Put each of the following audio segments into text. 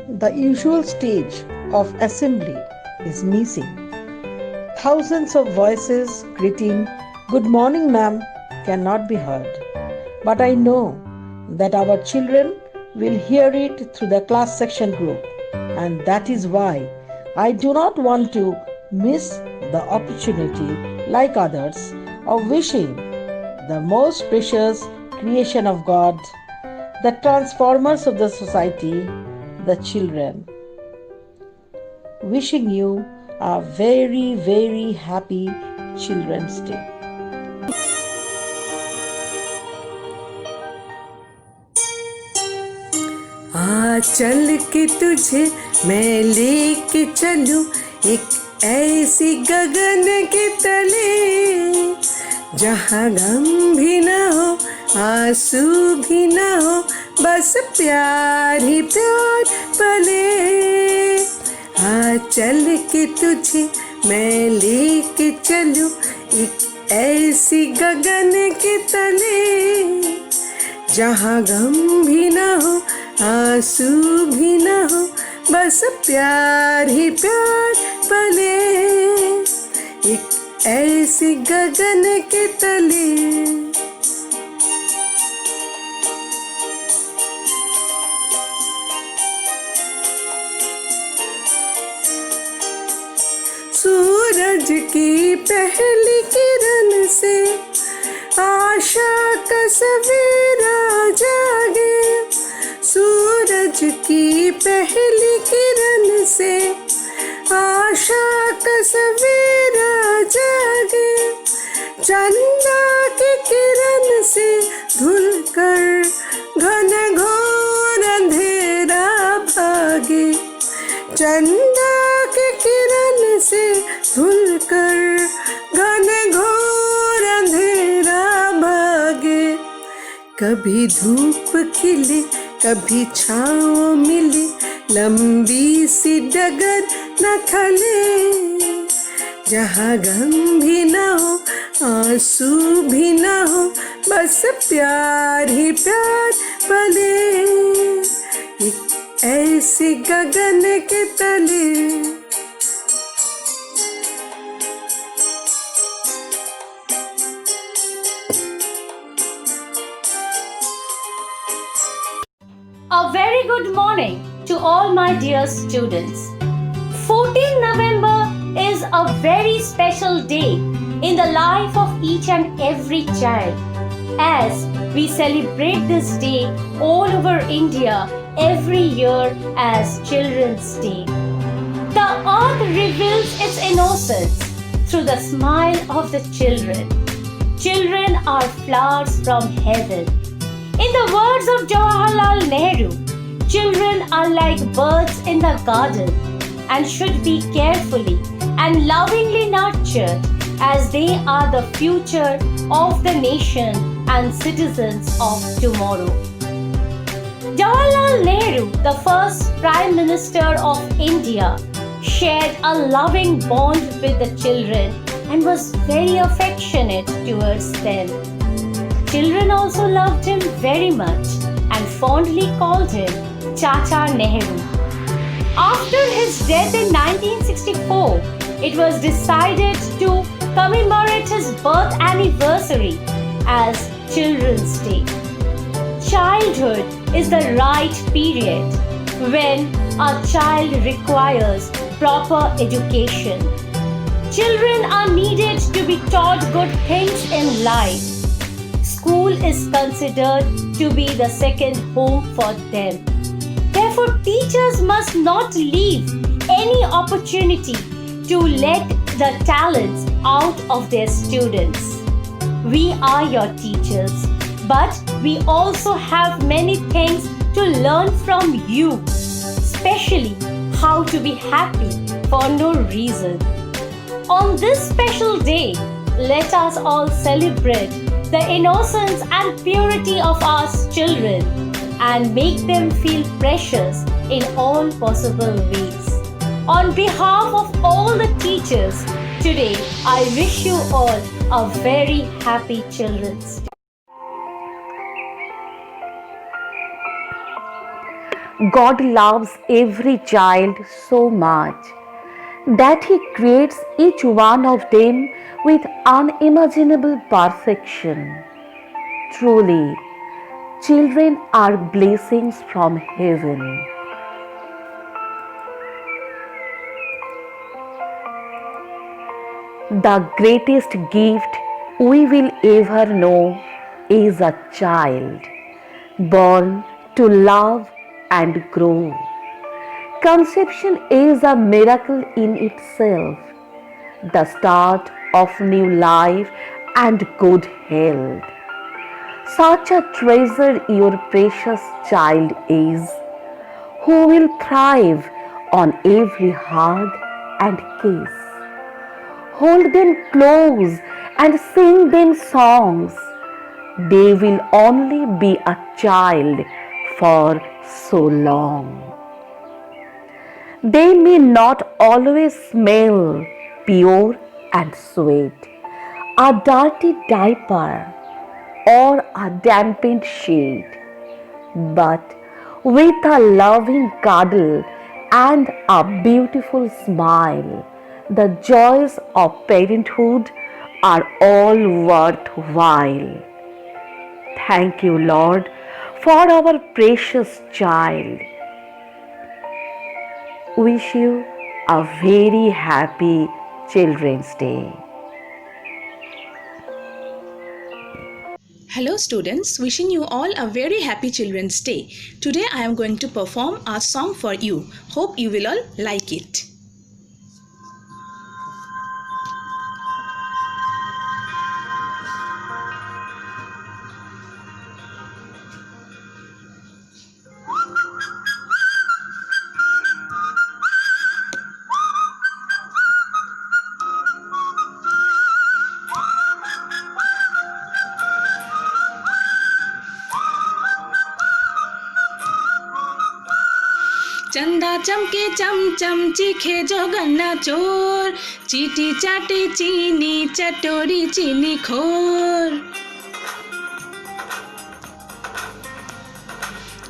The usual stage of assembly is missing. Thousands of voices greeting, "Good morning, ma'am," cannot be heard. But I know that our children will hear it through the class section group, and that is why I do not want to miss the opportunity, like others, of wishing the most precious creation of God, the transformers of the society, the children. Wishing you a very, very happy Children's Day. चल के तुझे मैं लेके चलूं एक ऐसी गगन के तले, जहाँ गम भी ना हो, आंसू भी ना हो, बस प्यार ही प्यार पले। चल के तुझे मैं लेके चलूं एक ऐसी गगन के तले, जहाँ गम भी ना हो, आंसू भी ना हो, बस प्यार ही प्यार पले, एक ऐसी गगन के तले। सूरज की पहली किरण से आशा का सवेरा जागे, सूरज की पहली किरण से आशा का सवेरा जागे, चंदा की किरण से धुलकर घन घोर अंधेरा भागे, चंदा की किरण से धुलकर घन घोर अंधेरा भागे। कभी धूप खिले, कभी छाँव मिले, लंबी सी डगर न खले, जहाँ गम भी ना हो, आंसू भी ना हो, बस प्यार ही प्यार पले, एक ऐसी गगन के तले। A very good morning to all my dear students. 14 November is a very special day in the life of each and every child, as we celebrate this day all over India every year as Children's Day. The earth reveals its innocence through the smile of the children. Children are flowers from heaven. In the words of Jawaharlal Nehru, children are like birds in the garden and should be carefully and lovingly nurtured, as they are the future of the nation and citizens of tomorrow. Jawaharlal Nehru, the first Prime Minister of India, shared a loving bond with the children and was very affectionate towards them. Children also loved him very much and fondly called him Chacha Nehru. After his death in 1964, it was decided to commemorate his birth anniversary as Children's Day. Childhood is the right period when a child requires proper education. Children are needed to be taught good things in life. School is considered to be the second home for them. Therefore, teachers must not leave any opportunity to let the talents out of their students. We are your teachers, but we also have many things to learn from you, especially how to be happy for no reason. On this special day, let us all celebrate the innocence and purity of our children and make them feel precious in all possible ways. On behalf of all the teachers, today I wish you all a very happy Children's Day. God loves every child so much that He creates each one of them with unimaginable perfection. Truly, children are blessings from heaven. The greatest gift we will ever know is a child born to love and grow. Conception is a miracle in itself, the start of new life and good health. Such a treasure your precious child is, who will thrive on every hug and kiss. Hold them close and sing them songs. They will only be a child for so long. They may not always smell pure and sweet. A dirty diaper or a dampened sheet, but with a loving cuddle and a beautiful smile, the joys of parenthood are all worthwhile. Thank you, Lord, for our precious child. Wish you a very happy Children's Day. Hello students, wishing you all a very happy Children's Day. Today I am going to perform a song for you. Hope you will all like it. चंदा चमके चमचम चीखे जो गन्ना चोर चीटी चाटे चीनी चटोरी चीनी खोर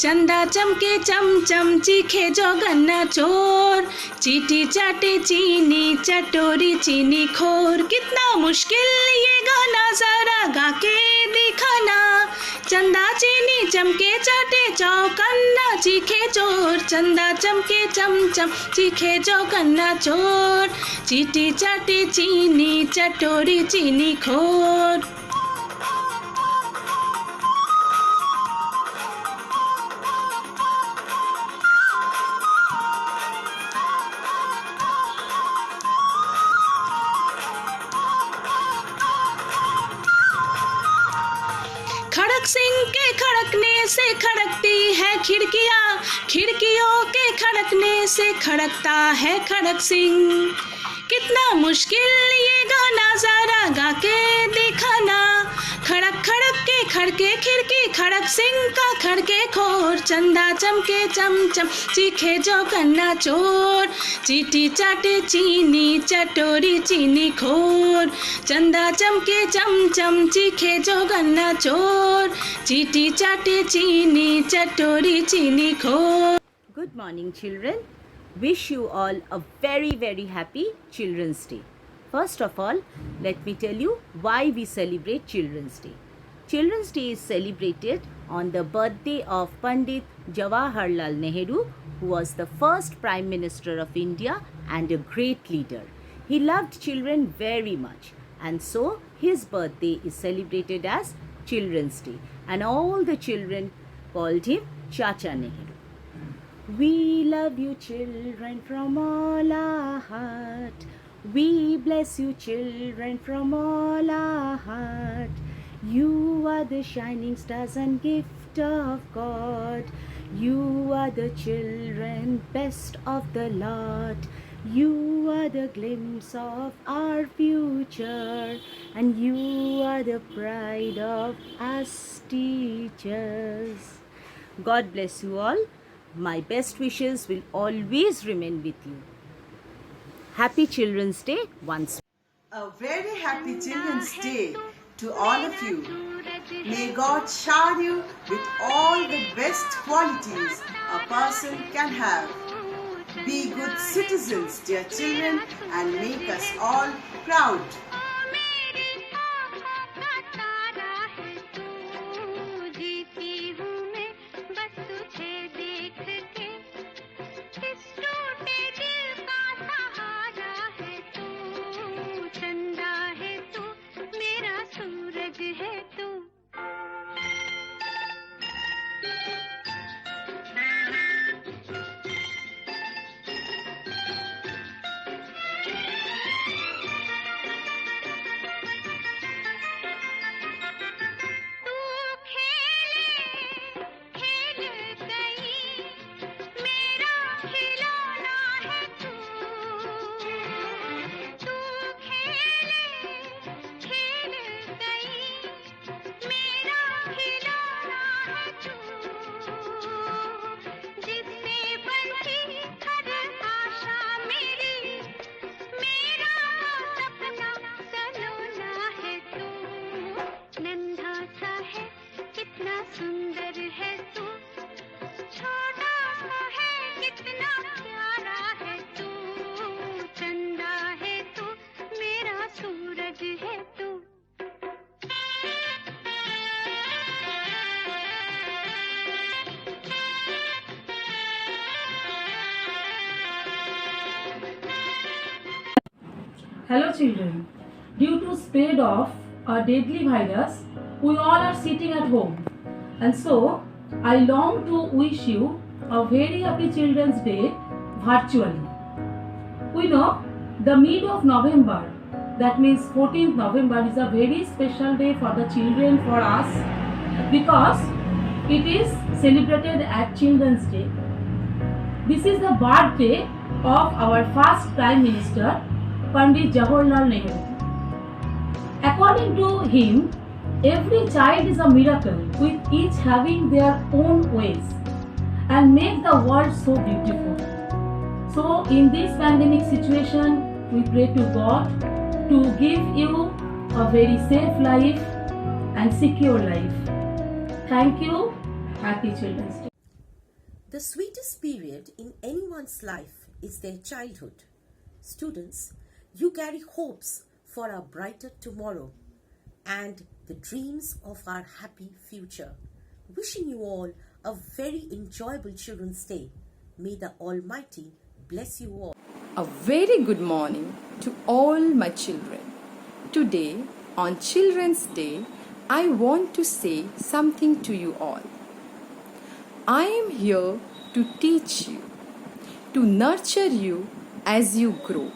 चंदा चमके चमचम चीखे जो गन्ना चोर चीटी चाटे चीनी चटोरी चीनी खोर कितना मुश्किल ये गाना जरा गा के दिखाना चंदा चीनी चमके चाटे चौकन्ना चीखे चोर चंदा चमके चमचम चीखे चौकन्ना चोर चीटी चाटे चीनी चटोरी चीनी खोर खड़क सिंह के खड़कने से खड़कती है खिड़कियाँ खिड़कियों के खड़कने से खड़कता है खड़क सिंह कितना मुश्किल ये गाना जरा गा के दिखाना खड़क खड़क के खड़के खिड़की खड़क सिंह का खड़के खोर चंदा चमके चमचम चीखे जो गन्ना चोर चीटी चाटे चीनी चटोरी चीनी खोर चंदा चमके चमचम चीखे जो गन्ना चोर चीटी चाटे चीनी चटोरी चीनी खोर. Good morning, children. Wish you all a very happy Children's Day. First of all, let me tell you why we celebrate Children's Day. Children's Day is celebrated on the birthday of Pandit Jawaharlal Nehru, who was the first Prime Minister of India and a great leader. He loved children very much, and so his birthday is celebrated as Children's Day, and all the children called him Chacha Nehru. We love you children from all our heart. We bless you children from all our heart. You are the shining stars and gift of God. You are the children best of the lot. You are the glimpse of our future, and you are the pride of us teachers. God bless you all. My best wishes will always remain with you. Happy Children's Day once more. A very happy Children's Day to all of you. May God shower you with all the best qualities a person can have. Be good citizens, dear children, and make us all proud. Hello children, due to spread of a deadly virus, we all are sitting at home, and so I long to wish you a very happy Children's Day virtually. We know the mid of November, that means 14th November, is a very special day for the children, for us, because it is celebrated as Children's Day. This is the birthday of our first Prime Minister, Pandit Jawaharlal Nehru. According to him, every child is a miracle, with each having their own ways and make the world so beautiful. So in this pandemic situation, we pray to God to give you a very safe life and secure life. Thank you. Happy Children's Day. The sweetest period in anyone's life is their childhood. Students, you carry hopes for a brighter tomorrow and the dreams of our happy future. Wishing you all a very enjoyable Children's Day. May the Almighty bless you all. A very good morning to all my children. Today, on Children's Day, I want to say something to you all. I am here to teach you, to nurture you as you grow,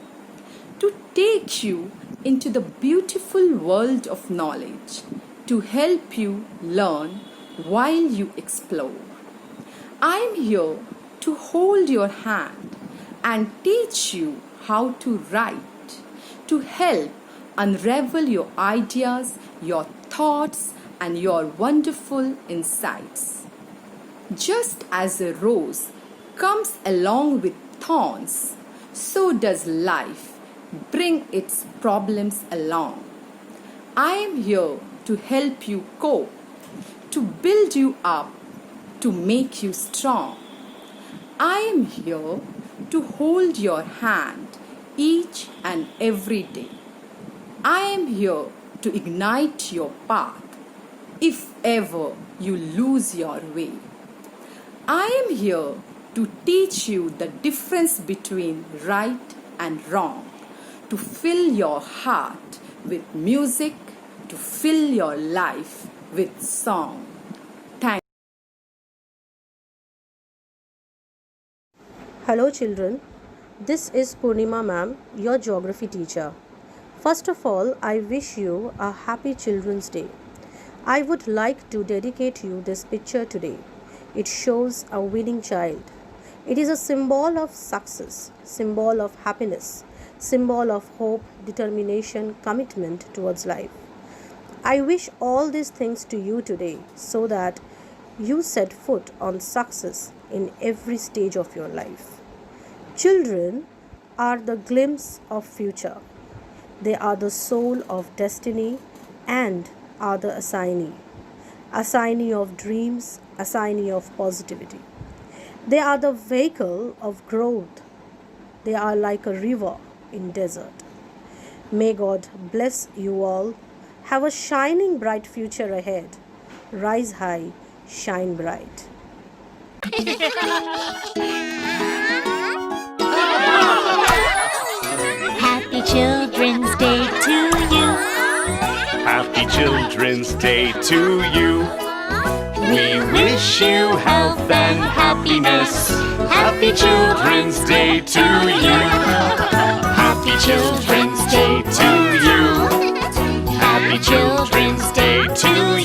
to take you into the beautiful world of knowledge, to help you learn while you explore. I am here to hold your hand and teach you how to write, to help unravel your ideas, your thoughts, and your wonderful insights. Just as a rose comes along with thorns, so does life bring its problems along. I am here to help you cope, to build you up, to make you strong. I am here to hold your hand each and every day. I am here to ignite your path if ever you lose your way. I am here to teach you the difference between right and wrong, to fill your heart with music, to fill your life with song. Thank Hello children, this is Purnima ma'am, your geography teacher. First of all, I wish you a happy Children's Day. I would like to dedicate you this picture today. It shows a winning child. It is a symbol of success, symbol of happiness, symbol of hope, determination, commitment towards life. I wish all these things to you today so that you set foot on success in every stage of your life. Children are the glimpse of future. They are the soul of destiny and are the assignee of dreams, assignee of positivity. They are the vehicle of growth. They are like a river in desert. May God bless you all. Have a shining bright future ahead. Rise high, shine bright. Happy Children's Day to you. Happy Children's Day to you. We wish you health and happiness. Happy Children's Day to you. Happy Children's Day to you. Happy Children's Day to you.